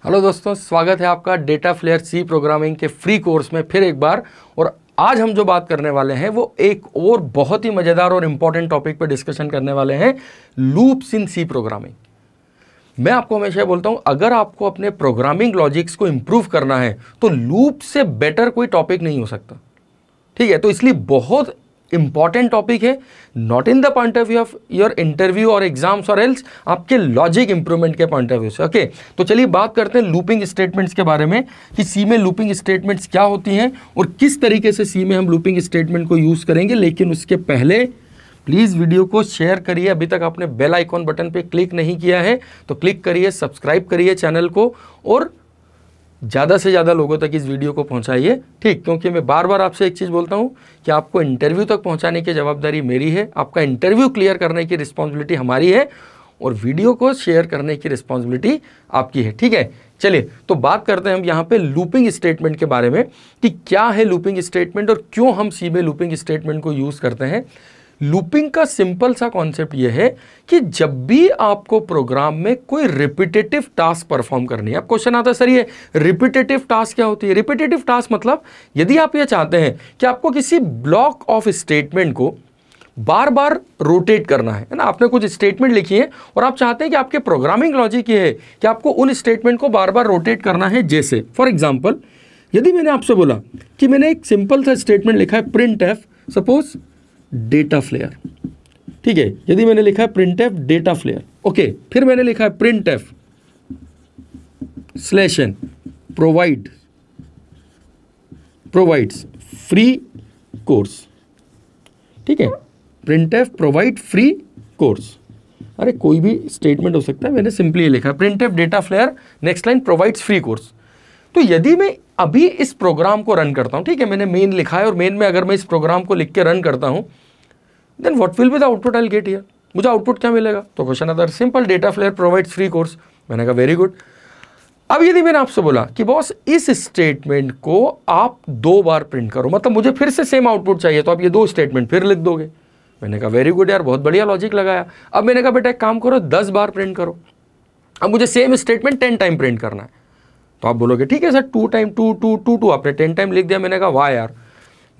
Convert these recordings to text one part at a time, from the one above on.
Hello दोस्तों, स्वागत है आपका डेटा फ्लेयर सी प्रोग्रामिंग के फ्री कोर्स में फिर एक बार। और आज हम जो बात करने वाले हैं वो एक और बहुत ही मज़ेदार और इम्पॉर्टेंट टॉपिक पर डिस्कशन करने वाले हैं, लूप्स इन सी प्रोग्रामिंग। मैं आपको हमेशा बोलता हूं, अगर आपको अपने प्रोग्रामिंग लॉजिक्स को इंप्रूव करना है तो लूप से बेटर कोई टॉपिक नहीं हो सकता। ठीक है, तो इसलिए बहुत इंपॉर्टेंट टॉपिक है, not in the point of view of your interview और एग्जाम्स और एल्स, आपके लॉजिक इंप्रूवमेंट के पॉइंट ऑफ व्यू से। ओके, तो चलिए बात करते हैं लूपिंग स्टेटमेंट्स के बारे में कि सी में लूपिंग स्टेटमेंट्स क्या होती हैं और किस तरीके से सी में हम लूपिंग स्टेटमेंट को यूज करेंगे। लेकिन उसके पहले प्लीज़ वीडियो को शेयर करिए। अभी तक आपने बेल आइकॉन बटन पे क्लिक नहीं किया है तो क्लिक करिए, सब्सक्राइब करिए चैनल को और ज़्यादा से ज़्यादा लोगों तक इस वीडियो को पहुंचाइए। ठीक, क्योंकि मैं बार बार आपसे एक चीज़ बोलता हूं कि आपको इंटरव्यू तक पहुंचाने की जवाबदारी मेरी है, आपका इंटरव्यू क्लियर करने की रिस्पॉन्सिबिलिटी हमारी है और वीडियो को शेयर करने की रिस्पॉन्सिबिलिटी आपकी है। ठीक है, चलिए तो बात करते हैं हम यहाँ पे लूपिंग स्टेटमेंट के बारे में कि क्या है लूपिंग स्टेटमेंट और क्यों हम सी में लूपिंग स्टेटमेंट को यूज़ करते हैं। लूपिंग का सिंपल सा कॉन्सेप्ट यह है कि जब भी आपको प्रोग्राम में कोई रिपीटेटिव टास्क परफॉर्म करनी है, अब क्वेश्चन आता है सर ये रिपीटेटिव टास्क क्या होती है। रिपीटेटिव टास्क मतलब यदि आप ये चाहते हैं कि आपको किसी ब्लॉक ऑफ स्टेटमेंट को बार बार रोटेट करना है ना, आपने कुछ स्टेटमेंट लिखी है और आप चाहते हैं कि आपके प्रोग्रामिंग लॉजिक ये है कि आपको उन स्टेटमेंट को बार बार रोटेट करना है। जैसे फॉर एग्जाम्पल, यदि मैंने आपसे बोला कि मैंने एक सिंपल सा स्टेटमेंट लिखा है printf, suppose DataFlair. ठीक है, यदि मैंने लिखा है printf DataFlair, okay, फिर मैंने लिखा है printf /n provides free course. ठीक है, printf provide free course. अरे कोई भी स्टेटमेंट हो सकता है, मैंने सिंपली लिखा है printf DataFlair next line provides free course. तो यदि मैं अभी इस प्रोग्राम को रन करता हूं, ठीक है, मैंने मेन लिखा है और मेन में अगर मैं इस प्रोग्राम को लिख के रन करता हूं, then what will be the output I will get here. मुझे आउटपुट क्या मिलेगा? तो क्वेश्चन आता है simple, DataFlair provides free course. मैंने कहा वेरी गुड। अब यदि मैंने आपसे बोला कि बॉस इस स्टेटमेंट को आप 2 बार प्रिंट करो, मतलब मुझे फिर से सेम आउटपुट चाहिए, तो आप ये 2 स्टेटमेंट फिर लिख दोगे। मैंने कहा वेरी गुड यार, बहुत बढ़िया लॉजिक लगाया। अब मैंने कहा बेटा एक काम करो, 10 बार प्रिंट करो। अब मुझे सेम स्टेटमेंट 10 टाइम प्रिंट करना है। तो आप बोलोगे ठीक है सर, 2 टाइम 2 2 2 2, आपने 10 टाइम लिख दिया। मैंने कहा वाह यार,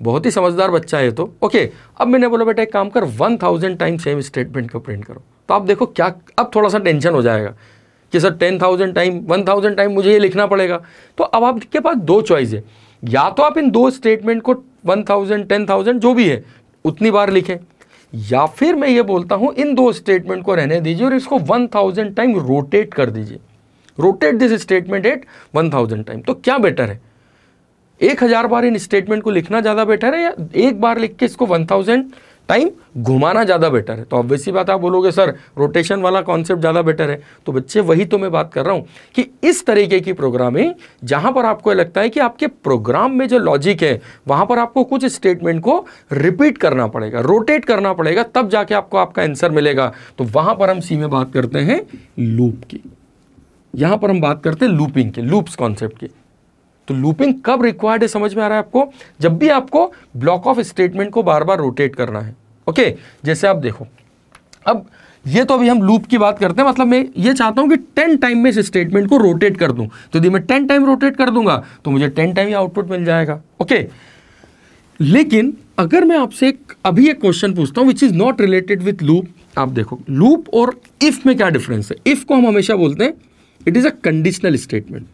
बहुत ही समझदार बच्चा है तो। ओके, अब मैंने बोला बेटा एक काम कर, 1000 टाइम सेम स्टेटमेंट को प्रिंट करो। तो आप देखो क्या, अब थोड़ा सा टेंशन हो जाएगा कि सर 10,000 टाइम 1000 टाइम मुझे ये लिखना पड़ेगा। तो अब आपके पास 2 चॉइस है, या तो आप इन 2 स्टेटमेंट को 1000 10,000 जो भी है उतनी बार लिखें, या फिर मैं ये बोलता हूं इन 2 स्टेटमेंट को रहने दीजिए और इसको 1000 टाइम रोटेट कर दीजिए। Rotate this statement at 1000 time. तो क्या बेटर है, 1000 बार इन स्टेटमेंट को लिखना ज़्यादा बेटर है या एक बार लिख के इसको 1000 टाइम घुमाना ज़्यादा बेटर है? तो ऑब्वियसली बात, आप बोलोगे सर रोटेशन वाला कॉन्सेप्ट ज़्यादा बेटर है। तो बच्चे वही तो मैं बात कर रहा हूँ कि इस तरीके की प्रोग्रामिंग जहाँ पर आपको लगता है कि आपके प्रोग्राम में जो लॉजिक है वहाँ पर आपको कुछ स्टेटमेंट को रिपीट करना पड़ेगा, रोटेट करना पड़ेगा, तब जाके आपको आपका आंसर मिलेगा। तो वहाँ पर हम सी में बात करते हैं लूप की। यहां पर हम बात करते हैं लूपिंग के, लूप्स कॉन्सेप्ट की। तो लूपिंग कब रिक्वायर्ड है समझ में आ रहा है आपको? जब भी आपको ब्लॉक ऑफ स्टेटमेंट को बार बार रोटेट करना है। ओके, जैसे आप देखो, अब ये तो अभी हम लूप की बात करते हैं, मतलब मैं ये चाहता हूं कि 10 टाइम में इस स्टेटमेंट को रोटेट कर दूं। तो यदि मैं 10 टाइम रोटेट कर दूंगा तो मुझे 10 टाइम ही आउटपुट मिल जाएगा। ओके, लेकिन अगर मैं आपसे अभी एक क्वेश्चन पूछता हूं which is not related with loop. आप देखो लूप और इफ में क्या डिफरेंस है। इफ को हम हमेशा बोलते हैं it is a conditional statement,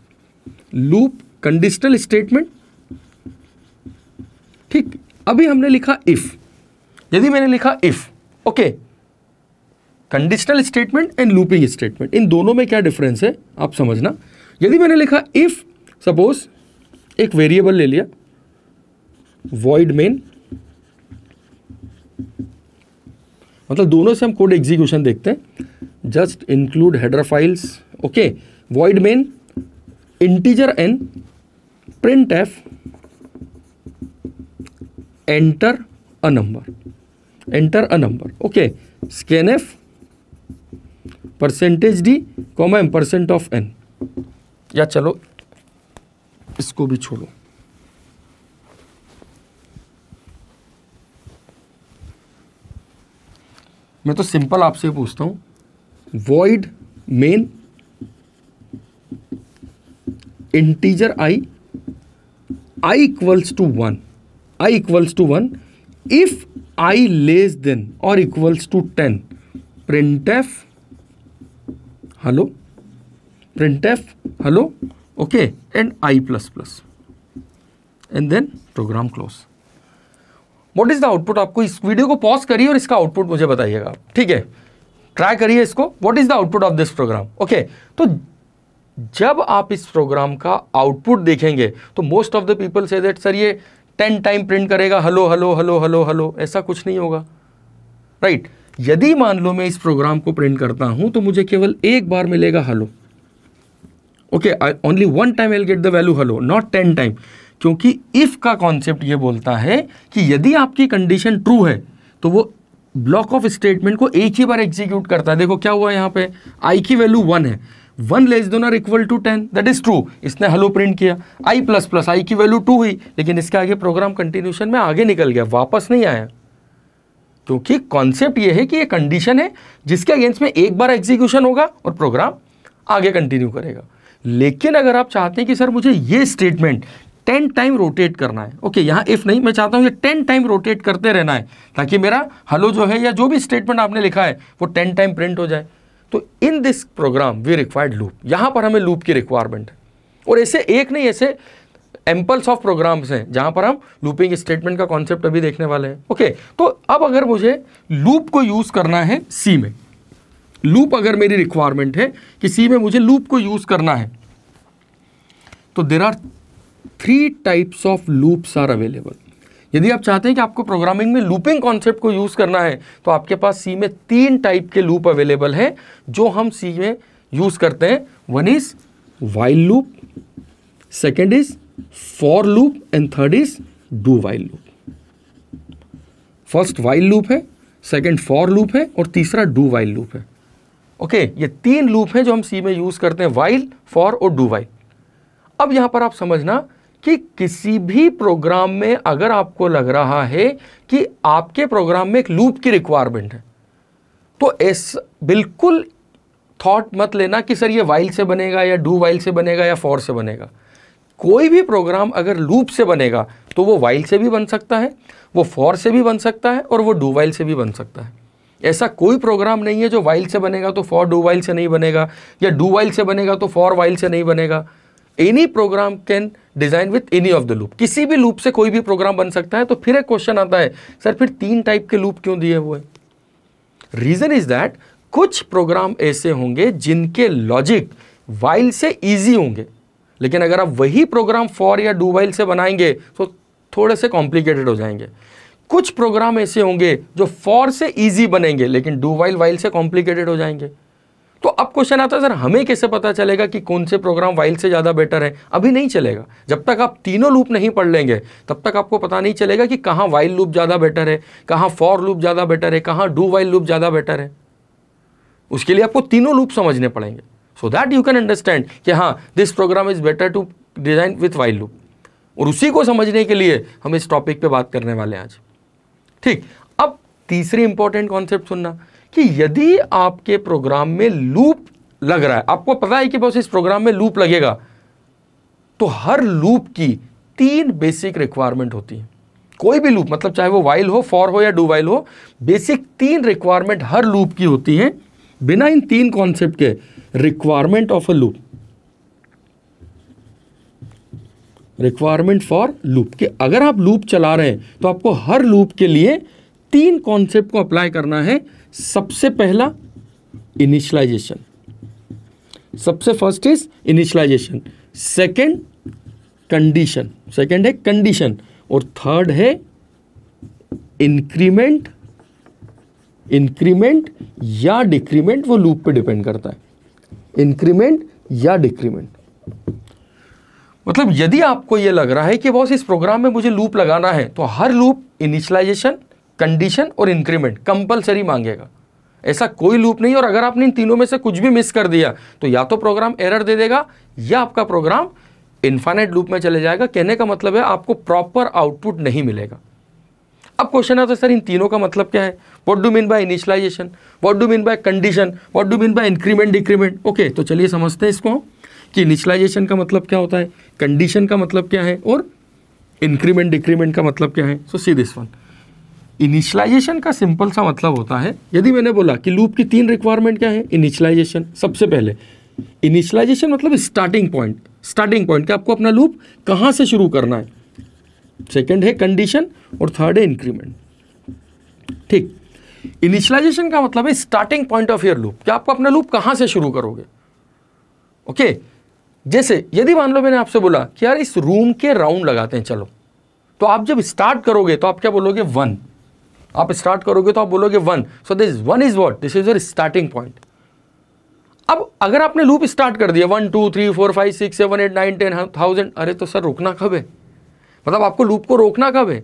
loop conditional statement. ठीक, अभी हमने लिखा इफ, यदि मैंने लिखा if, okay, conditional statement and looping statement, इन दोनों में क्या डिफरेंस है आप समझना। यदि मैंने लिखा इफ, सपोज एक वेरिएबल ले लिया void main, मतलब दोनों से हम कोड एग्जीक्यूशन देखते हैं। Just include header files, okay, void main integer n print F enter a number, okay, scan F %d, %n। या चलो इसको भी छोड़ो, मैं तो सिंपल आपसे पूछता हूं void main integer I equals to 1 if I less than और equals to 10 printf hello okay and I++ and then program close. What is the output? आपको इस वीडियो को पॉज करिए और इसका आउटपुट मुझे बताइएगा, ठीक है, ट्राई करिए इसको. What is the output of this program? Okay, तो जब आप इस प्रोग्राम का आउटपुट देखेंगे तो most of the people say that sir ये 10 टाइम प्रिंट करेगा hello hello hello hello hello. ऐसा कुछ नहीं होगा, राइट. यदि मान लो मैं इस प्रोग्राम को प्रिंट करता हूं तो मुझे केवल एक बार मिलेगा hello. Okay, only 1 time I will get the value hello, not 10 time. क्योंकि इफ का कॉन्सेप्ट ये बोलता है कि यदि आपकी कंडीशन ट्रू है तो वो ब्लॉक ऑफ स्टेटमेंट को एक ही बार एग्जीक्यूट करता है. देखो क्या हुआ यहाँ पे, आई की वैल्यू 1 है, 1 लेस देन और equal to 10, that is true. इसने हेलो प्रिंट किया. I++ आई की वैल्यू 2 हुई, लेकिन इसके आगे प्रोग्राम कंटिन्यूशन में आगे निकल गया, वापस नहीं आया. क्योंकि कॉन्सेप्ट ये है कि ये कंडीशन है जिसके अगेंस्ट में एक बार एग्जीक्यूशन होगा और प्रोग्राम आगे कंटिन्यू करेगा. लेकिन अगर आप चाहते हैं कि सर मुझे ये स्टेटमेंट 10 टाइम रोटेट करना है, ओके, यहाँ इफ नहीं, मैं चाहता हूँ ये 10 टाइम रोटेट करते रहना है ताकि मेरा हेलो जो है या जो भी स्टेटमेंट आपने लिखा है वो 10 टाइम प्रिंट हो जाए. तो in this program we required loop. यहाँ पर हमें लूप की रिक्वायरमेंट है. और ऐसे एक नहीं, ऐसे एम्पल्स ऑफ प्रोग्राम्स हैं जहाँ पर हम लूपिंग स्टेटमेंट का कॉन्सेप्ट अभी देखने वाले हैं. ओके, तो अब अगर मुझे लूप को यूज़ करना है सी में, लूप अगर मेरी रिक्वायरमेंट है कि सी में मुझे लूप को यूज़ करना है, तो there are 3 types of loops are available. यदि आप चाहते हैं कि आपको प्रोग्रामिंग में लूपिंग कॉन्सेप्ट को यूज़ करना है तो आपके पास सी में 3 टाइप के लूप अवेलेबल हैं जो हम सी में यूज़ करते हैं. One is while loop, second is for loop and third is do while loop. First while loop है, सेकेंड फॉर लूप है और तीसरा डू वाइल लूप है. ओके, ये 3 लूप हैं जो हम सी में यूज़ करते हैं, वाइल, फॉर और डू वाइल. अब यहां पर आप समझना कि किसी भी प्रोग्राम में अगर आपको लग रहा है कि आपके प्रोग्राम में एक लूप की रिक्वायरमेंट है तो बिल्कुल थॉट मत लेना कि सर ये वाइल से बनेगा या डू वाइल से बनेगा या फॉर से बनेगा. कोई भी प्रोग्राम अगर लूप से बनेगा तो वो वाइल से भी बन सकता है, वो फॉर से भी बन सकता है और वो डू वाइल से भी बन सकता है. ऐसा कोई प्रोग्राम नहीं है जो वाइल से बनेगा तो फॉर डू वाइल से नहीं बनेगा या डू वाइल से बनेगा तो फॉर वाइल से नहीं बनेगा. Any program can design with any of the loop. किसी भी लूप से कोई भी प्रोग्राम बन सकता है. तो फिर एक क्वेश्चन आता है, सर फिर 3 टाइप के लूप क्यों दिए हुए? रीजन इज दैट कुछ प्रोग्राम ऐसे होंगे जिनके लॉजिक वाइल से इजी होंगे, लेकिन अगर आप वही प्रोग्राम फॉर या डू वाइल से बनाएंगे तो थोड़े से कॉम्प्लिकेटेड हो जाएंगे. कुछ प्रोग्राम ऐसे होंगे जो फॉर से इजी बनेंगे लेकिन डू वाइल से कॉम्प्लिकेटेड हो जाएंगे. तो अब क्वेश्चन आता है, सर हमें कैसे पता चलेगा कि कौन से प्रोग्राम वाइल से ज़्यादा बेटर है? अभी नहीं चलेगा. जब तक आप तीनों लूप नहीं पढ़ लेंगे तब तक आपको पता नहीं चलेगा कि कहाँ वाइल लूप ज़्यादा बेटर है, कहाँ फॉर लूप ज़्यादा बेटर है, कहाँ डू वाइल लूप ज़्यादा बेटर है. उसके लिए आपको तीनों लूप समझने पड़ेंगे so that you can understand कि हाँ this program is better to design with while loop. और उसी को समझने के लिए हम इस टॉपिक पे बात करने वाले हैं आज. ठीक, अब तीसरी इंपॉर्टेंट कॉन्सेप्ट सुनना कि यदि आपके प्रोग्राम में लूप लग रहा है, आपको पता है कि बस इस प्रोग्राम में लूप लगेगा, तो हर लूप की 3 बेसिक रिक्वायरमेंट होती है. कोई भी लूप, मतलब चाहे वो वाइल हो, फॉर हो या डू वाइल हो, बेसिक 3 रिक्वायरमेंट हर लूप की होती है. बिना इन 3 कॉन्सेप्ट के requirement of a loop, requirement for loop के, अगर आप लूप चला रहे हैं तो आपको हर लूप के लिए 3 कॉन्सेप्ट को अप्लाई करना है. सबसे पहला इनिशियलाइजेशन, सबसे first is initialisation, second condition, second है कंडीशन और थर्ड है इंक्रीमेंट. इंक्रीमेंट या डिक्रीमेंट वो लूप पे डिपेंड करता है. इंक्रीमेंट या डिक्रीमेंट, मतलब यदि आपको यह लग रहा है कि बॉस इस प्रोग्राम में मुझे लूप लगाना है तो हर लूप इनिशियलाइजेशन, कंडीशन और इंक्रीमेंट कंपलसरी मांगेगा. ऐसा कोई लूप नहीं. और अगर आपने इन तीनों में से कुछ भी मिस कर दिया तो या तो प्रोग्राम एरर दे देगा या आपका प्रोग्राम इनफाइनाइट लूप में चले जाएगा. कहने का मतलब है आपको प्रॉपर आउटपुट नहीं मिलेगा. अब क्वेश्चन आता है, सर इन तीनों का मतलब क्या है? What do mean by initialisation, what do mean by condition, what do mean by increment decrement? Okay, तो चलिए समझते हैं इसको. कि इनिशियलाइजेशन का मतलब क्या होता है, कंडीशन का मतलब क्या है, और इंक्रीमेंट डिक्रीमेंट का मतलब क्या है. सो सी दिस वन. इनिशियलाइजेशन का सिंपल सा मतलब होता है, यदि मैंने बोला कि लूप की 3 रिक्वायरमेंट क्या है, इनिशियलाइजेशन. सबसे पहले इनिशियलाइजेशन मतलब स्टार्टिंग पॉइंट. स्टार्टिंग पॉइंट कि आपको अपना लूप कहाँ से शुरू करना है. सेकंड है कंडीशन और थर्ड है इंक्रीमेंट. ठीक. इनिशियलाइजेशन का मतलब है starting point of your loop, कि आपको अपना लूप कहाँ से शुरू करोगे. ओके. जैसे यदि मान लो मैंने आपसे बोला कि यार इस रूम के राउंड लगाते हैं, चलो, तो आप जब स्टार्ट करोगे तो आप क्या बोलोगे, 1. आप स्टार्ट करोगे तो आप बोलोगे 1. So this 1 is what, this is your starting point. अब अगर आपने लूप स्टार्ट कर दिया 1 2 3 4 5 6 7 8 9 10 1000, अरे तो सर रुकना कब है, मतलब आपको लूप को रोकना कब है,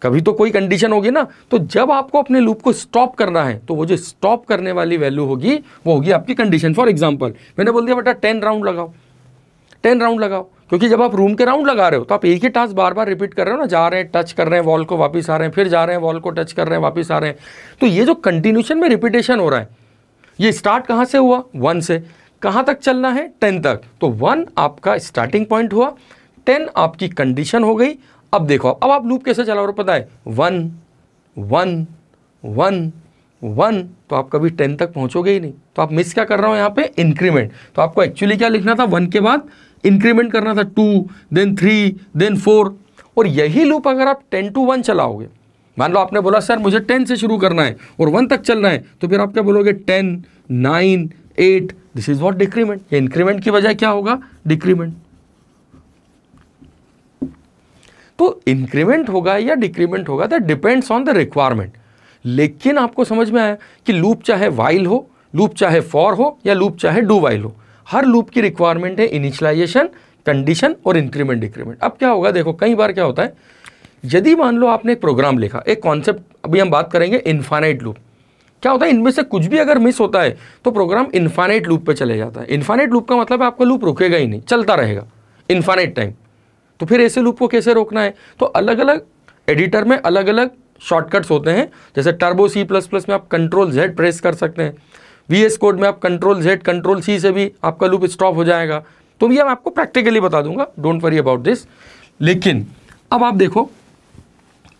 कभी तो कोई कंडीशन होगी ना. तो जब आपको अपने लूप को स्टॉप करना है तो वो जो स्टॉप करने वाली वैल्यू होगी वो होगी आपकी कंडीशन. फॉर एग्जांपल मैंने बोल दिया बेटा 10 राउंड लगाओ, 10 राउंड लगाओ, क्योंकि जब आप रूम के राउंड लगा रहे हो तो आप एक ही टास्क बार बार रिपीट कर रहे हो ना, जा रहे हैं टच कर रहे हैं वॉल को, वापस आ रहे हैं, फिर जा रहे हैं वॉल को टच कर रहे हैं, वापस आ रहे हैं. तो ये जो कंटिन्यूशन में रिपीटेशन हो रहा है, ये स्टार्ट कहाँ से हुआ, 1 से. कहाँ तक चलना है, 10 तक. तो 1 आपका स्टार्टिंग पॉइंट हुआ, 10 आपकी कंडीशन हो गई. अब देखो, अब आप लूप कैसे चला रहे हो पता है, 1 1 1 1, तो आप कभी 10 तक पहुंचोगे ही नहीं. तो आप मिस क्या कर रहे हो यहाँ पे, इंक्रीमेंट. तो आपको एक्चुअली क्या लिखना था, 1 के बाद इंक्रीमेंट करना था, 2 देन 3 देन 4. और यही लूप अगर आप 10 to 1 चलाओगे, मान लो आपने बोला सर मुझे 10 से शुरू करना है और 1 तक चलना है, तो फिर आप क्या बोलोगे, 10 9 8, दिस इज व्हाट डिक्रीमेंट. ये इंक्रीमेंट की बजाय क्या होगा, डिक्रीमेंट. तो इंक्रीमेंट होगा या डिक्रीमेंट होगा, that depends on the requirement. लेकिन आपको समझ में आया कि लूप चाहे वाइल हो, लूप चाहे फॉर हो, या लूप चाहे डू वाइल हो, हर लूप की रिक्वायरमेंट है इनिशियलाइजेशन, कंडीशन और इंक्रीमेंट डिक्रीमेंट. अब क्या होगा, देखो कई बार क्या होता है, यदि मान लो आपने एक प्रोग्राम लिखा, एक कॉन्सेप्ट अभी हम बात करेंगे इनफाइनाइट लूप. क्या होता है, इनमें से कुछ भी अगर मिस होता है तो प्रोग्राम इनफाइनाइट लूप पे चले जाता है. इनफाइनाइट लूप का मतलब है आपका लूप रुकेगा ही नहीं, चलता रहेगा इनफाइनाइट टाइम. तो फिर ऐसे लूप को कैसे रोकना है, तो अलग अलग एडिटर में अलग अलग शॉर्टकट्स होते हैं. जैसे टर्बो C++ में आप Ctrl+Z प्रेस कर सकते हैं, VS कोड में आप Ctrl+Z Ctrl+C से भी आपका लूप स्टॉप हो जाएगा. तो ये मैं आपको प्रैक्टिकली बता दूंगा, डोंट वरी अबाउट दिस. लेकिन अब आप देखो,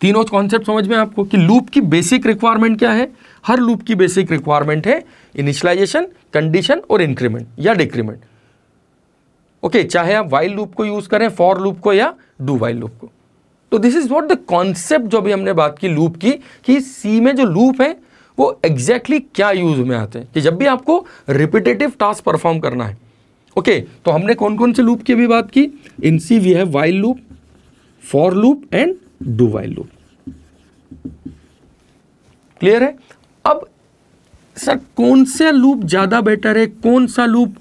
तीनों कॉन्सेप्ट समझ में आपको कि लूप की बेसिक रिक्वायरमेंट क्या है. हर लूप की बेसिक रिक्वायरमेंट है इनिशियलाइजेशन, कंडीशन और इंक्रीमेंट या डिक्रीमेंट. ओके, चाहे आप वाइल लूप को यूज करें, फॉर लूप को या डू वाइल लूप को. तो this is what the concept जो भी हमने बात की लूप की, कि सी में जो लूप है वो एग्जैक्टली क्या यूज में आते हैं, कि जब भी आपको रिपीटेटिव टास्क परफॉर्म करना है. ओके, तो हमने कौन कौन से लूप की भी बात की, in C we have while loop, for loop and do while loop. Clear है. अब सर कौन सा लूप ज्यादा बेटर है, कौन सा लूप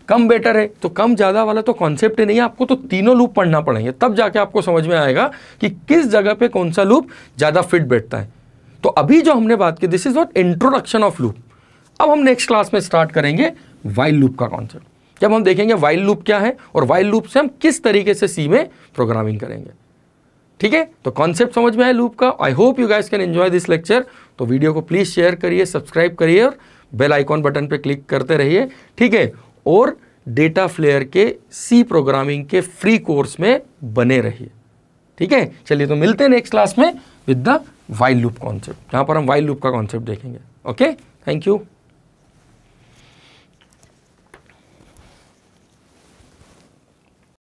कम बेटर है, तो कम ज्यादा वाला तो कॉन्सेप्ट ही नहीं है. आपको तो तीनों लूप पढ़ना पड़ेंगे, तब जाके आपको समझ में आएगा कि किस जगह पे कौन सा लूप ज्यादा फिट बैठता है. तो अभी जो हमने बात की, this is what introduction of loop. अब हम नेक्स्ट क्लास में स्टार्ट करेंगे वाइल लूप का कॉन्सेप्ट, जब हम देखेंगे वाइल लूप क्या है और वाइल लूप से हम किस तरीके से सी में प्रोग्रामिंग करेंगे. ठीक है, तो कॉन्सेप्ट समझ में आया लूप का. I hope you guys can enjoy this lecture. तो वीडियो को प्लीज शेयर करिए, सब्सक्राइब करिए और बेल आइकॉन बटन पे क्लिक करते रहिए. ठीक है, और डेटा फ्लेयर के सी प्रोग्रामिंग के फ्री कोर्स में बने रहिए. ठीक है, चलिए तो मिलते हैं नेक्स्ट क्लास में with the while loop concept, जहां पर हम वाइल लूप का कॉन्सेप्ट देखेंगे. Okay, thank you.